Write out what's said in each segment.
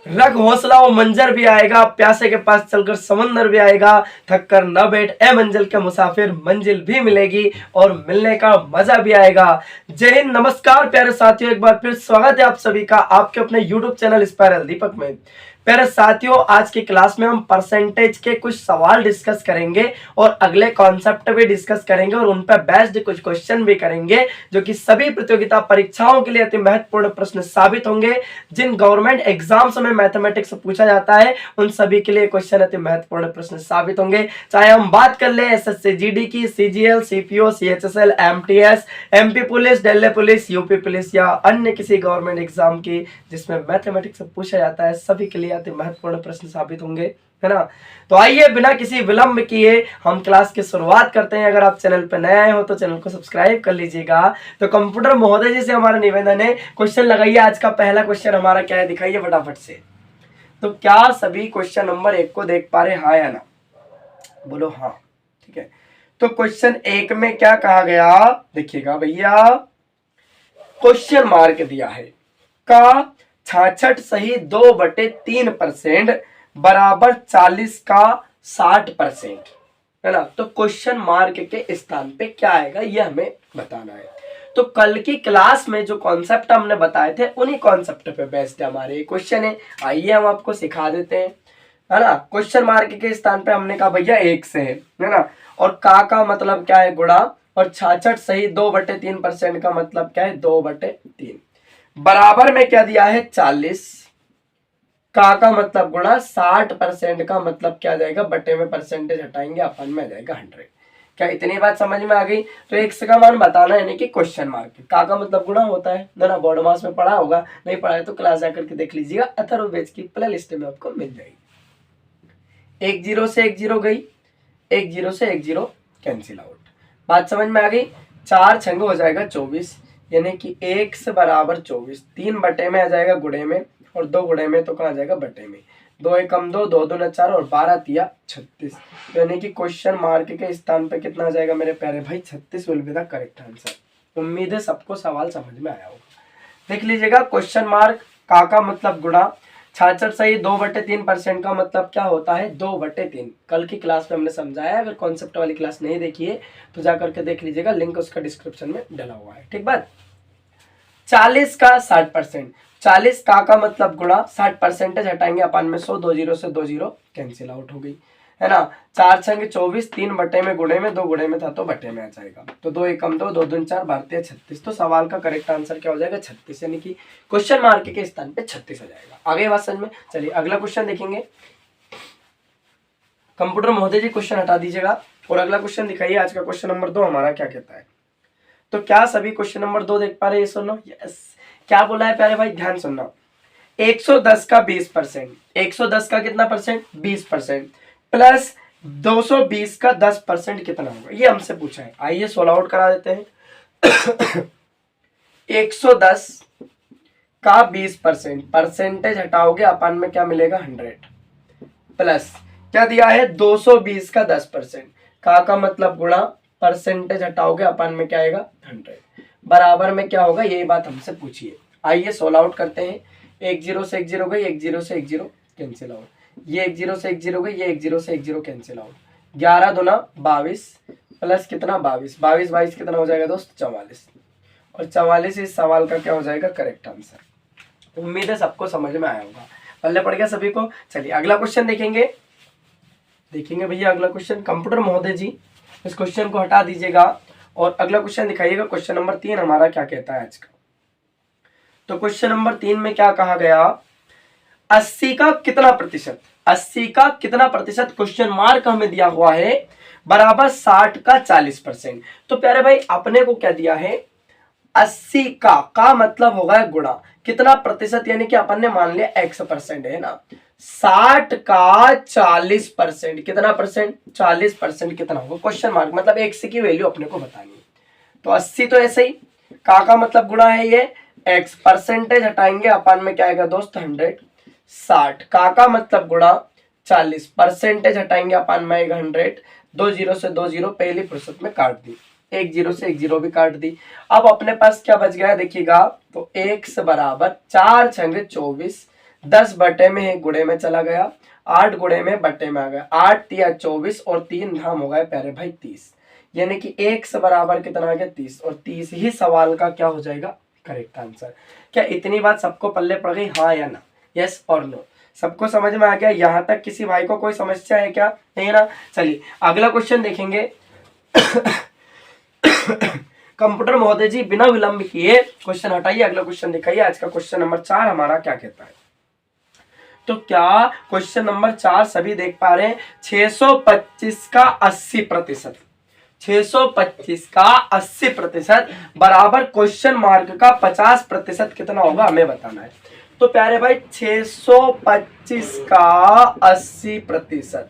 रख हौसला वो मंजर भी आएगा, प्यासे के पास चलकर समंदर भी आएगा, थक कर न बैठ ए मंजिल के मुसाफिर, मंजिल भी मिलेगी और मिलने का मजा भी आएगा। जय हिंद, नमस्कार प्यारे साथियों, एक बार फिर स्वागत है आप सभी का आपके अपने यूट्यूब चैनल स्पाइरल दीपक में। प्यारे साथियों, आज की क्लास में हम परसेंटेज के कुछ सवाल डिस्कस करेंगे और अगले कॉन्सेप्ट भी डिस्कस करेंगे और उन पर बेस्ड कुछ क्वेश्चन भी करेंगे जो कि सभी प्रतियोगिता परीक्षाओं के लिए अति महत्वपूर्ण प्रश्न साबित होंगे। जिन गवर्नमेंट एग्जाम्स में मैथमेटिक्स पूछा जाता है उन सभी के लिए क्वेश्चन अति महत्वपूर्ण प्रश्न साबित होंगे। चाहे हम बात कर ले एसएससी जीडी की, CGL, CPO, CHSL, MTS, MP police, Delhi police, UP police या अन्य किसी गवर्नमेंट एग्जाम की जिसमें मैथमेटिक्स पूछा जाता है, सभी के लिए अति महत्वपूर्ण प्रश्न साबित होंगे, है ना। तो आइए बिना किसी विलंब किए हम क्लास की शुरुआत करते हैं। अगर आप चैनल पर नए आए हो तो चैनल को सब्सक्राइब कर लीजिएगा। तो कंप्यूटर महोदय जी से हमारा निवेदन है, क्वेश्चन लगाइए। आज का पहला क्वेश्चन हमारा क्या है, दिखाइए फटाफट से। तो क्या सभी क्वेश्चन नंबर 1 को देख पा रहे, हाँ या ना? बोलो हाँ। ठीक है, तो क्वेश्चन 1 में क्या कहा गया, देखिएगा भैया, क्वेश्चन मार्क दिया है का 66 सही 2/3% बराबर 40 का 60%, है ना। तो क्वेश्चन मार्क के स्थान पे क्या आएगा ये हमें बताना है। तो कल की क्लास में जो कॉन्सेप्ट हमने बताए थे उन्हीं कॉन्सेप्ट पे बेस्ड हमारे क्वेश्चन है। आइए हम आपको सिखा देते हैं, है ना। क्वेश्चन मार्क के स्थान पे हमने कहा भैया 1 से है ना। और का मतलब क्या है, गुणा, और 66 सही 2/3% का मतलब क्या है, 2/3 बराबर में क्या दिया है, 40। का मतलब गुणा, 60% का मतलब क्या जाएगा, बटे में परसेंटेज हटाएंगे अपन में आ जाएगा 100। क्या इतनी बात समझ में आ गई? तो x का मान बताना है, यानी कि क्वेश्चन मार्क। का मतलब गुणा होता है ना, बोर्ड मास में पढ़ा होगा, नहीं पढ़ा है तो क्लास जाकर के देख लीजिएगा, अथर्ववेद की प्ले लिस्ट में आपको मिल जाएगी। 1 0 से 1 0 गई, 1 0 से 1 0 कैंसिल आउट। बात समझ में आ गई? 4 छंग हो जाएगा 24, यानी कि 1 बराबर 24। 3 बटे में आ जाएगा गुणे में, और 2 गुणे में तो कहाँ आ जाएगा, बटे में। 2 एकम 2, 2 दूना 4 और 12 तिया 36, यानी कि क्वेश्चन मार्क के स्थान पे कितना आ जाएगा मेरे प्यारे भाई, 36 will be the correct answer. उम्मीद है सबको सवाल समझ में आया होगा। देख लीजिएगा, क्वेश्चन मार्क का मतलब गुणा, 66 सही 2/3% का मतलब क्या होता है, 2/3। कल की क्लास में हमने समझाया, अगर कॉन्सेप्ट वाली क्लास नहीं देखी है तो जाकर के देख लीजिएगा, लिंक उसका डिस्क्रिप्शन में डला हुआ है, ठीक बात। 40 का 60%, 40 का मतलब गुणा, 60% हटाएंगे अपन में 100, 2 0 से 2 0 कैंसिल आउट हो गई, है ना। 4 छंग 24, 3 बटे में गुणे में, 2 गुणे में था तो बटे में आ जाएगा। तो 2 एकम 2, 2 दून 4, भारतीय 36। तो सवाल का करेक्ट आंसर क्या हो जाएगा, 36, यानी कि क्वेश्चन मार्क के स्थान पे 36 आ जाएगा। आगे बात समझ में? चलिए अगला क्वेश्चन देखेंगे। कंप्यूटर महोदय जी क्वेश्चन हटा दीजिएगा और अगला क्वेश्चन दिखाइए। आज का क्वेश्चन नंबर 2 हमारा क्या कहता है। तो क्या सभी क्वेश्चन नंबर 2 देख पा रहे हैं, ये सुनो। यस, क्या बोला है प्यारे भाई, ध्यान सुनना। 110 का 20%, 110 का कितना परसेंट, 20%, प्लस 220 का 10% कितना होगा, ये हमसे पूछा है। आइए सोल्व आउट करा देते हैं। 110 का 20%, परसेंटेज हटाओगे अपन में क्या मिलेगा, 100, प्लस क्या दिया है, 220 का 10%, का मतलब गुणा, परसेंटेज हटाओगे अपन में क्या आएगा, 100, बराबर में क्या होगा, यही बात हमसे पूछिए। आइए सोल्व आउट करते हैं। 1 0 से 1 0 गई, 1 0 से 1 0 कैंसिल आउट, ये 1 0 से 1 0 गई, ये 1 0 से 1 0 कैंसिल आउट। 11 दूना 22, प्लस कितना 22, 22 22 कितना हो जाएगा दोस्त, 44, और 44 इस सवाल का क्या हो जाएगा, करेक्ट आंसर। उम्मीद है सबको समझ में आया होगा, पल्ले पड़ गया सभी को। चलिए अगला क्वेश्चन देखेंगे भैया। अगला क्वेश्चन, कंप्यूटर महोदय जी इस क्वेश्चन को हटा दीजिएगा और अगला क्वेश्चन दिखाइएगा। क्वेश्चन नंबर 3 हमारा क्या कहता है आज का। तो क्वेश्चन नंबर 3 में क्या कहा गया, 80 का कितना प्रतिशत, 80 का कितना प्रतिशत क्वेश्चन मार्क हमें दिया हुआ है, बराबर 60 का 40%। तो प्यारे भाई अपने को क्या दिया है, 80 का मतलब होगा गुणा, कितना प्रतिशत, यानी कि अपन ने मान लिया x% है ना। 60 का 40%, कितना परसेंट, 40% कितना होगा, क्वेश्चन मार्क मतलब x की वैल्यू अपने को बतानी है। तो 80 तो ऐसे ही, का मतलब गुणा है ये, x परसेंटेज हटाएंगे अपन में क्या आएगा दोस्त, 100। 60 का मतलब गुणा, 40 परसेंटेज हटाएंगे अपन में आएगा 100। 2 0 से 2 0 पहली फुर्सत में काट दी, 1 0 से 1 0 भी काट दी। अब अपने पास क्या बच गया देखिएगा, तो x बराबर 4 छंग 24, 10 बटे में 1 गुणे में चला गया, 8 गुणे में बटे में आ गया, 8 तिया 24 और 3 धाम हो गए प्यारे भाई 30, यानी कि x बराबर कितना आ गया 30, और 30 ही सवाल का क्या हो जाएगा करेक्ट आंसर। क्या इतनी बात सबको पल्ले पड़ गई, हाँ या ना, यस और नो, सबको समझ में आ गया? यहाँ तक किसी भाई को कोई समस्या है क्या? नहीं है ना। चलिए अगला क्वेश्चन देखेंगे। कंप्यूटर महोदय जी बिना विलंब किए क्वेश्चन हटाइए, अगला क्वेश्चन दिखाइए। आज का क्वेश्चन नंबर 4 हमारा क्या कहता है? तो क्या क्वेश्चन नंबर 4 सभी देख पा रहे हैं? 625 का 80%, 625 का 80% बराबर क्वेश्चन मार्क का 50% कितना होगा, हमें बताना है। तो प्यारे भाई 625 का 80%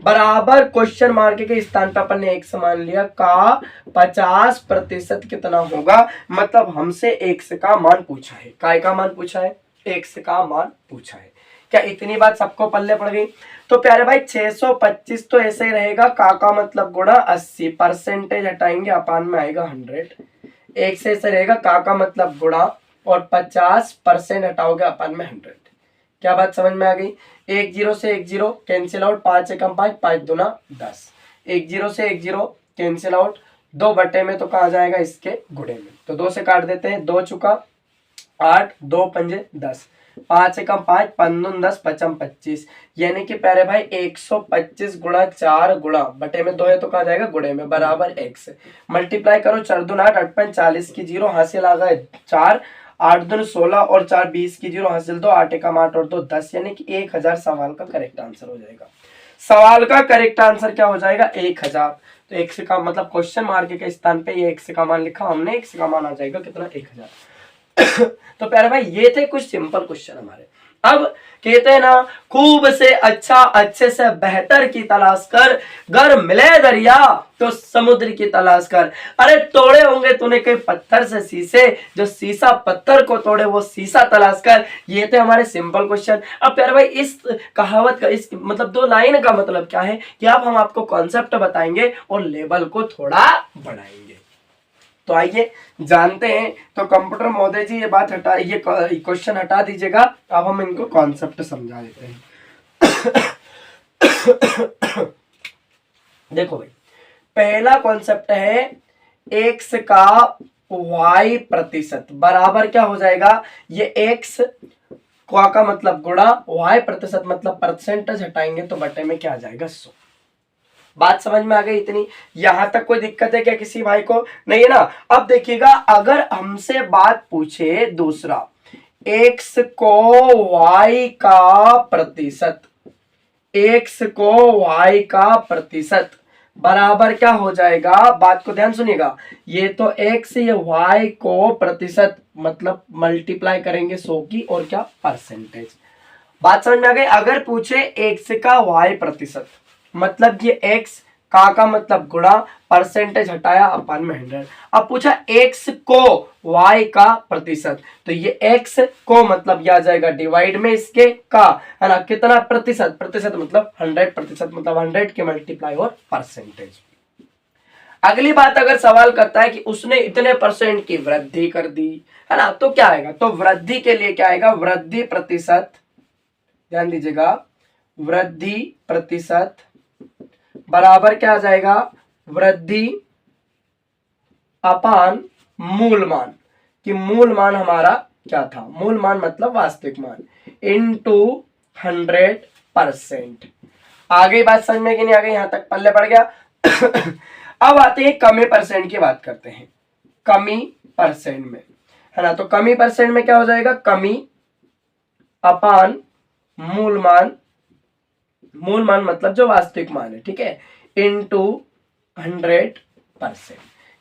बराबर क्वेश्चन मार्क के स्थान पर अपन ने एक समान लिया का 50% कितना होगा, मतलब हमसे x का मान पूछा है। काय का मान पूछा है? x का मान पूछा है। क्या इतनी बात सबको पल्ले पड़ गई? तो प्यारे भाई 625 तो ऐसे ही रहेगा, का मतलब गुणा 80, परसेंटेज हटाएंगे अपान में आएगा 100, एक से ऐसे रहेगा का मतलब गुणा और 50% हटाओगे अपान में 100। क्या बात समझ में आ गई? 1 0 से 1 0 कैंसिल आउट, 5 एकम 5, 5 दूना 10, 1 0 से 1 0 कैंसिल आउट, 2 बटे में तो कहा जाएगा इसके गुणे में, तो 2 से काट देते हैं, 2 चुका 8, 2 पंजे 10, 5 एकम 5, 5 दून 10, 5 25, यानी कि प्यारे भाई 125 गुणा 4 गुणा बटे में 2 है तो कहा जाएगा गुणे में बराबर x। मल्टीप्लाई करो, 4 दून 8, 8 5 40 की 0 हासिल आ गए 4, 8 दून 16 और 4 20 की 0 हासिल 2, 8 एकम 8 और 2 10, यानी कि 1000 सवाल का करेक्ट आंसर हो जाएगा। सवाल का करेक्ट आंसर क्या हो जाएगा? 1000। तो x का मतलब क्वेश्चन मार्क के स्थान पे ये x का मान लिखा हमने, x का मान आ जाएगा कितना 1000। तो प्यारे भाई ये थे कुछ सिंपल क्वेश्चन हमारे। अब कहते हैं ना, खूब से अच्छा अच्छे से बेहतर की तलाश कर, गर मिले दरिया तो समुद्र की तलाश कर। अरे तोड़े होंगे तूने कई पत्थर से शीशे, जो शीशा पत्थर को तोड़े वो शीशा तलाश कर। ये थे हमारे सिंपल क्वेश्चन। अब प्यारे भाई इस कहावत का, इस मतलब 2 लाइन का मतलब क्या है कि अब हम आपको कॉन्सेप्ट बताएंगे और लेवल को थोड़ा बढ़ाएंगे। तो आइए जानते हैं। तो कंप्यूटर महोदय जी ये बात हटा, ये क्वेश्चन हटा दीजिएगा, अब हम इनको कॉन्सेप्ट समझा देते हैं। देखो भाई पहला कॉन्सेप्ट है x का y प्रतिशत बराबर क्या हो जाएगा, ये x का मतलब गुणा, y प्रतिशत मतलब परसेंटेज हटाएंगे तो बटे में क्या आ जाएगा 100। बात समझ में आ गई इतनी? यहां तक कोई दिक्कत है क्या किसी भाई को? नहीं है ना। अब देखिएगा, अगर हमसे बात पूछे दूसरा, x को y का प्रतिशत, x को y का प्रतिशत बराबर क्या हो जाएगा, बात को ध्यान सुनिएगा, ये तो x ये y को प्रतिशत मतलब मल्टीप्लाई करेंगे 100 की और क्या परसेंटेज। बात समझ में आ गई? अगर पूछे x का y प्रतिशत मतलब ये x का मतलब गुणा, परसेंटेज हटाया अपान में 100। अब पूछा x को y का प्रतिशत, तो ये x को मतलब यह आ जाएगा डिवाइड में इसके का, है ना, कितना प्रतिशत, प्रतिशत मतलब 100%, मतलब 100 के मल्टीप्लाई और परसेंटेज। अगली बात, अगर सवाल करता है कि उसने इतने % की वृद्धि कर दी, है ना, तो क्या आएगा? तो वृद्धि के लिए क्या आएगा, वृद्धि प्रतिशत, ध्यान दीजिएगा, वृद्धि प्रतिशत बराबर क्या आ जाएगा, वृद्धि अपान मूल मान, कि मूल मान हमारा क्या था, मूल मान मतलब वास्तविक मान, इनटू 100%। आ गई बात समझ में कि नहीं आ गई? यहां तक पल्ले पड़ गया। अब आते हैं कमी परसेंट की बात करते हैं। कमी परसेंट में, है ना, तो कमी परसेंट में क्या हो जाएगा, कमी अपान मूल मान, मूल मान मतलब जो वास्तविक मान है, ठीक है, इनटू 100%।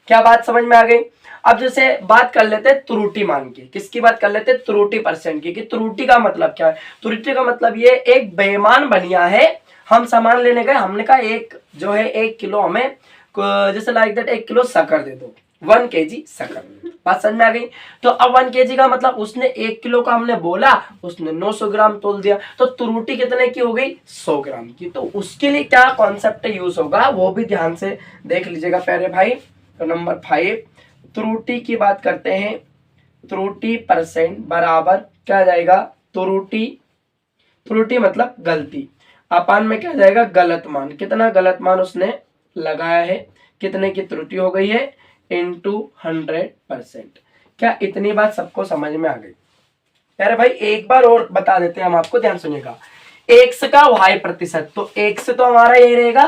क्या बात समझ में आ गई? अब जैसे बात कर लेते हैं त्रुटि मान की, किसकी बात कर लेते हैं, त्रुटि परसेंट की, कि त्रुटि का मतलब क्या है। त्रुटि का मतलब ये एक बेईमान बनिया है, हम सामान लेने गए, हमने कहा एक जो है 1 किलो हमें जैसे लाइक दैट 1 किलो शक्कर दे दो, 1 kg शक्कर। बात समझ में आ गई? तो अब 1 kg का मतलब उसने 1 किलो का हमने बोला, उसने 900 ग्राम तोल दिया, तो त्रुटि कितने की हो गई, 100 ग्राम की। तो उसके लिए क्या कॉन्सेप्ट यूज होगा वो भी ध्यान से देख लीजिएगा प्यारे भाई। तो नंबर 5 त्रुटि की बात करते हैं, त्रुटि परसेंट बराबर क्या आ जाएगा, त्रुटि, त्रुटि मतलब गलती, अपान में क्या जाएगा गलत मान, कितना गलत मान उसने लगाया है, कितने की त्रुटि हो गई है, इंटू 100%। क्या इतनी बात सबको समझ में आ गई? यार भाई एक बार और बता देते हैं हम आपको, ध्यान सुनिएगा। x का y प्रतिशत, तो x तो हमारा ये रहेगा,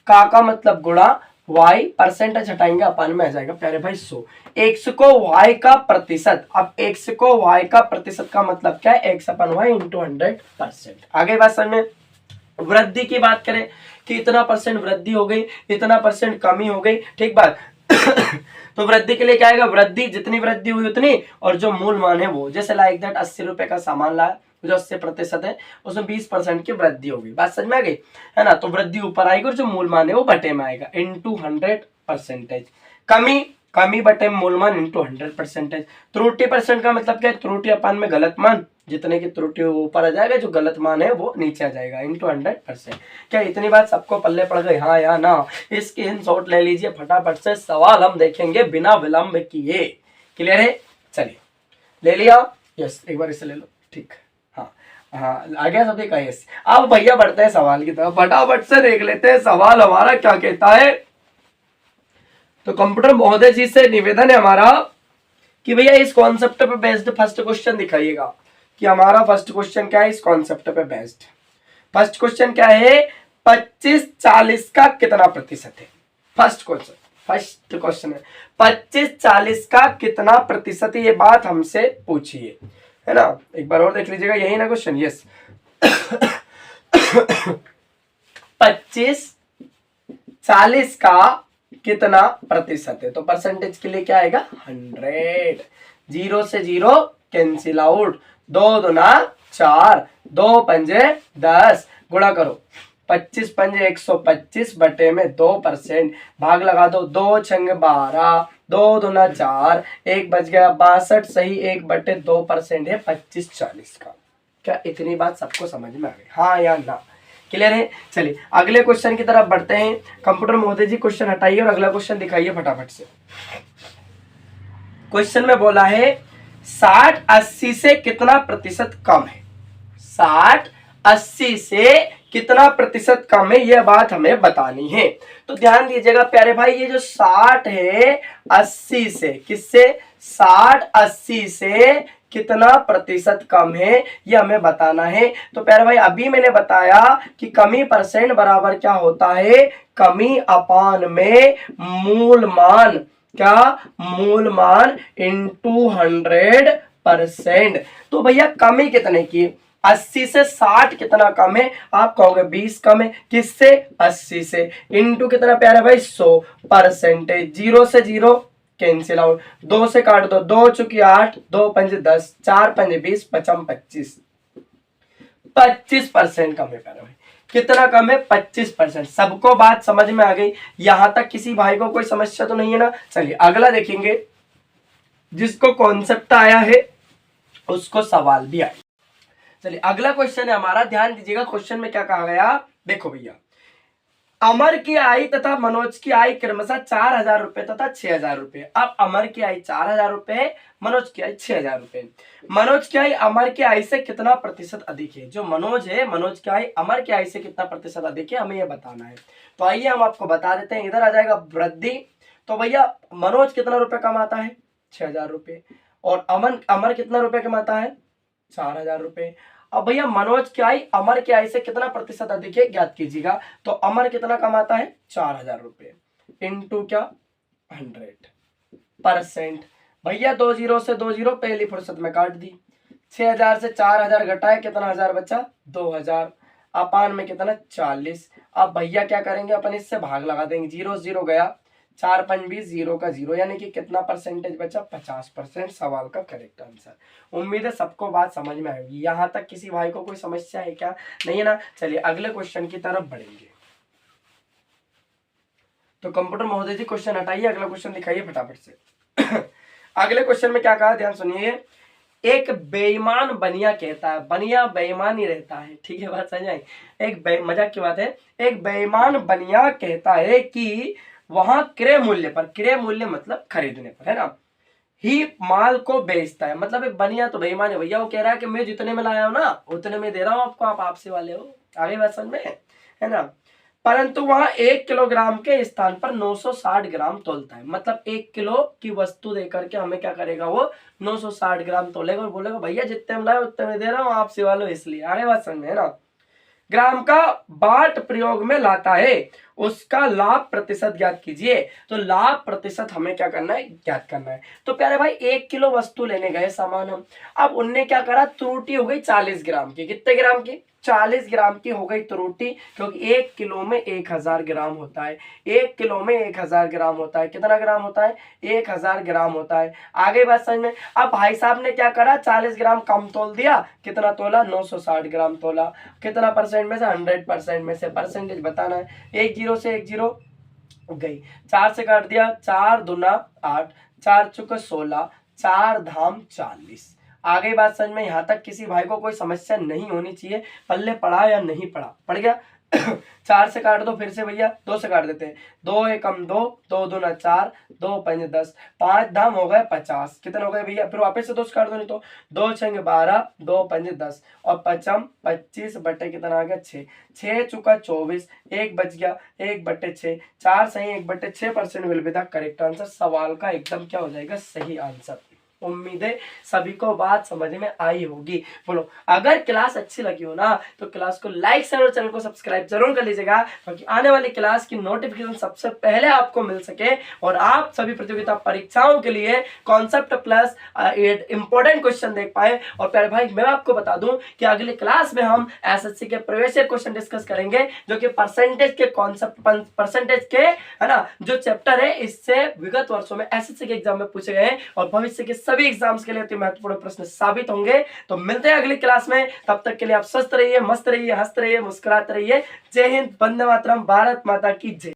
का मतलब गुणा, y परसेंटेज हटाएंगे अपान में आ जाएगा प्यारे भाई 100। x को y का प्रतिशत, अब x को y का प्रतिशत का मतलब क्या है, x अपन y इंटू 100%। आगे बात समझ में। वृद्धि की बात करें कि इतना परसेंट वृद्धि हो गई, इतना परसेंट कमी हो गई, ठीक बात। तो वृद्धि के लिए क्या आएगा, वृद्धि जितनी वृद्धि हुई उतनी, और जो मूल मान है वो, जैसे लाइक दैट 80 रुपए का सामान लाया, जो 80% है उसमें 20% की वृद्धि होगी, बात समझ में आ गई है ना। तो वृद्धि ऊपर आएगी और जो मूल मान है वो बटे में आएगा इंटू 100%। कमी, कमी बटे मूल मान इंटू 100%। त्रुटि परसेंट का मतलब क्या है, त्रुटि अपान में गलत मान, जितने की त्रुटि ऊपर आ जाएगा, जो गलत मान है वो नीचे आ जाएगा इंटू 100%। क्या इतनी बात सबको पल्ले पड़ गई, हाँ या ना? इसकी हिंट ले लीजिए फटाफट से, सवाल हम देखेंगे बिना विलंब किए। क्लियर है? चलिए ले लिया, यस एक बार इसे ले लो, ठीक, हाँ हाँ आ गया सभी का यस। अब भैया बढ़ते हैं सवाल की तरफ, फटाफट से देख लेते हैं सवाल हमारा क्या कहता है। तो कंप्यूटर महोदय जी से निवेदन है हमारा कि भैया इस कॉन्सेप्ट पे बेस्ड फर्स्ट क्वेश्चन दिखाइएगा, कि हमारा फर्स्ट क्वेश्चन क्या है इस कॉन्सेप्ट पे बेस्ड। फर्स्ट क्वेश्चन क्या है, 25-40 का कितना प्रतिशत है। फर्स्ट क्वेश्चन है 25-40 का कितना प्रतिशत, ये बात हमसे पूछिए, है ना। एक बार और देख लीजिएगा, यही ना क्वेश्चन, यस। 25-40 का कितना प्रतिशत है, तो परसेंटेज के लिए क्या आएगा 100। 0 से 0 कैंसिल आउट, 2 दूना 4, 2 पंजे 10, गुणा करो 25 पंजे 125 बटे में 2%, भाग लगा दो, 2 छंग 12, 2 दूना 4, 1 बच गया 62, सही 1 बटे 2% है 25-40 का। क्या इतनी बात सबको समझ में आ गई, हाँ या ना? क्लियर है? चलिए अगले क्वेश्चन की तरफ बढ़ते हैं। कंप्यूटर महोदय जी क्वेश्चन हटाइए और अगला क्वेश्चन दिखाइए फटाफट से। क्वेश्चन में बोला है 60-80 से कितना प्रतिशत कम है। 60-80 से कितना प्रतिशत कम है, यह बात हमें बतानी है। तो ध्यान दीजिएगा प्यारे भाई, ये जो 60 है 80 से, किससे, 60-80 से कितना प्रतिशत कम है ये हमें बताना है। तो प्यारे भाई अभी मैंने बताया कि कमी परसेंट बराबर क्या होता है, कमी अपान में मूल मान, क्या, मूल मान इंटू 100%। तो भैया कमी कितने की, 80 से 60 कितना कम है, आप कहोगे 20 कम है, किससे, 80 से, इंटू कितना प्यारे भाई 100%। 0 से 0 कैंसिल आउट, 2 से काट दो, 2 चुकी 8, 2 पंजे 10, 4 पंजे 20, 25, 25% कम है प्यारे भाई। कितना कम है, 25%। सबको बात समझ में आ गई? यहां तक किसी भाई को कोई समस्या तो नहीं है ना? चलिए अगला देखेंगे, जिसको कॉन्सेप्ट आया है उसको सवाल भी आया। चलिए अगला क्वेश्चन है हमारा, ध्यान दीजिएगा क्वेश्चन में क्या कहा गया, देखो भैया। अमर की आय तथा मनोज की आय क्रमशः 4,000 रुपए तथा 6,000 रुपए। अब अमर की आय 4,000 रुपए, मनोज की आय 6,000 रुपए। मनोज की आय अमर की आय से कितना प्रतिशत अधिक है। जो मनोज है, मनोज की आय अमर की आय से कितना प्रतिशत अधिक है, हमें यह बताना है। तो आइए हम आपको बता देते हैं। इधर आ जाएगा वृद्धि, तो भैया मनोज कितना रुपए कमाता है, 6,000 रुपए, और अमर कितना रुपए कमाता है, 4,000 रुपए। अब भैया मनोज की आय अमर की आय से कितना प्रतिशत अधिक है, ज्ञात कीजिएगा। तो अमर कितना कमाता है, 4,000 रुपए, इंटू क्या, 100%। भैया 2 0 से 2 0 पहली फुर्सत में काट दी। 6,000 से 4,000 घटाए, कितना हजार बचा, 2,000, अपान में कितना 40। अब भैया क्या करेंगे, अपन इससे भाग लगा देंगे, 0 0 गया, 4 5 20, 0 का 0, यानी कि कितना परसेंटेज बचा, 50%। सवाल का करेक्ट आंसर। उम्मीद है सबको बात समझ में आएगी। यहां तक किसी भाई को कोई समस्या है क्या, नहीं है ना? चलिए अगले क्वेश्चन की तरफ बढ़ेंगे। तो कंप्यूटर महोदय जी क्वेश्चन हटाइए, अगला क्वेश्चन दिखाइए फटाफट से। अगले क्वेश्चन में क्या कहा, ध्यान सुनिए। एक बेईमान बनिया कहता है, बनिया बेईमान ही रहता है, ठीक है, बात समझ आई? एक मजाक की बात है। एक बेईमान बनिया कहता है कि वहां क्रय मूल्य पर, क्रय मूल्य मतलब खरीदने पर, है ना, ही माल को बेचता है। मतलब एक बनिया तो बेईमान है भैया, वो कह रहा है कि मैं जितने में लाया हूं ना उतने में दे रहा हूं आपको, आप आपसे वाले हो। आगे बात समझ में है ना। परंतु वहां 1 किलोग्राम के स्थान पर 960 ग्राम तोलता है। मतलब 1 किलो की वस्तु देकर के हमें क्या करेगा, वो 960 ग्राम तोलेगा और बोलेगा भैया जितने में लाए उतने में दे रहा हूं आपसे वालों, इसलिए। आगे बात समझ में है ना। ग्राम का बाट प्रयोग में लाता है, उसका लाभ प्रतिशत ज्ञात कीजिए। तो लाभ प्रतिशत हमें क्या करना है, ज्ञात करना है। तो प्यारे भाई 1 किलो वस्तु लेने गए सामान हम, अब उनने क्या करा, त्रुटि हो गई 40 ग्राम की। कितने ग्राम की, 40 ग्राम की हो गई त्रुटि, क्योंकि 1 किलो में 1000 ग्राम होता है। 1 किलो में 1000 ग्राम होता है। कितना ग्राम होता है, 1000 ग्राम होता है। आगे बात समझ में। अब भाई साहब ने क्या करा, 40 ग्राम कम तोल दिया। कितना तोला, 960 ग्राम तोला। कितना परसेंट में से, 100% में से। परसेंटेज बताना है। 1 0 से 1 0 गई, 4 से काट दिया, 4 दूना 8, 4 चौके 16, 4 धाम 40। आगे बात समझ में। यहां तक किसी भाई को कोई समस्या नहीं होनी चाहिए। पल्ले पढ़ा या नहीं पढ़ा, पढ़ गया। 4 से काट दो फिर से भैया, 2 से काट देते हैं। 2 एकम 2, 2 दूना 4, 2 पंज 10, 5 धाम हो गए 50। कितने हो गए भैया, फिर वापस से 2 से काट दो, नहीं तो 2 छंग 12, 2 पंज 10 और पचम 25 बटे कितना आ गया 6, 6 चुका 24, 1 बच गया 1/6, 4 सही 1/6% will be the correct answer. सवाल का एकदम क्या हो जाएगा, सही आंसर। उम्मीद है सभी को बात समझ में आई होगी। बोलो, अगर क्लास अच्छी लगी हो ना तो क्लास को लाइक शेयर और चैनल को सब्सक्राइब जरूर कर लीजिएगा, ताकि आने वाली क्लास की नोटिफिकेशन सबसे पहले आपको मिल सके और आप सभी प्रतियोगिता परीक्षाओं के लिए कॉन्सेप्ट प्लस इंपॉर्टेंट क्वेश्चन देख पाए। और प्यारे भाई मैं आपको बता दूं कि अगली क्लास में हम एसएससी के प्रवेश क्वेश्चन डिस्कस करेंगे, जो कि परसेंटेज के कॉन्सेप्ट, परसेंटेज के है ना जो चैप्टर है, इससे विगत वर्षों में एसएससी के एग्जाम में पूछे गए और भविष्य के सभी एग्जाम्स के लिए अति महत्वपूर्ण प्रश्न साबित होंगे। तो मिलते हैं अगली क्लास में, तब तक के लिए आप स्वस्थ रहिए, मस्त रहिए, हंसते रहिए, मुस्कुराते रहिए। जय हिंद, वंदे मातरम, भारत माता की जय।